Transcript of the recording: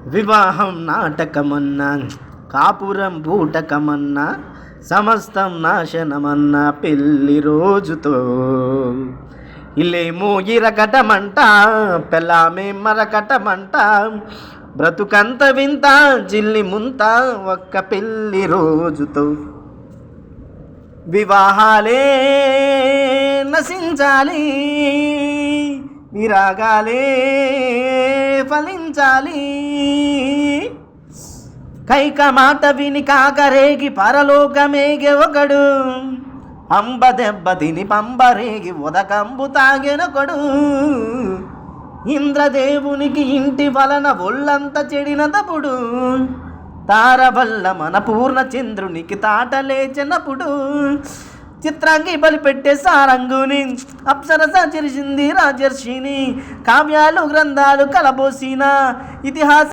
వివాహం నాటకమన్నా కాపురం బూటకమన్నా సమస్తం నాశనమన్నా పెళ్లి రోజుతో ఇల్లేమో ఇరకటమంట పెళ్ళామే మరకటమంట బ్రతుకంత వింత జిల్లి ముంత ఒక్క పెళ్లి రోజుతో వివాహాలే నశించాలి విరాగాలే ఫలించాలి కైక మాట విని కాకరేగి పరలోకమేగే ఒకడు అంబ దెబ్బ తిని పంబరేగి ఉదకంబు తాగెనొకడు ఇంద్రదేవునికి ఇంటి వలన ఒళ్ళంత చెడినదపుడు తార వల్ల మన పూర్ణ చంద్రునికి తాట లేచినప్పుడు చిత్రాంగి బలిపెట్టే సారంగుని అప్సరస చెరిసింది రాజర్షిని కావ్యాలు గ్రంథాలు కలబోసిన ఇతిహాస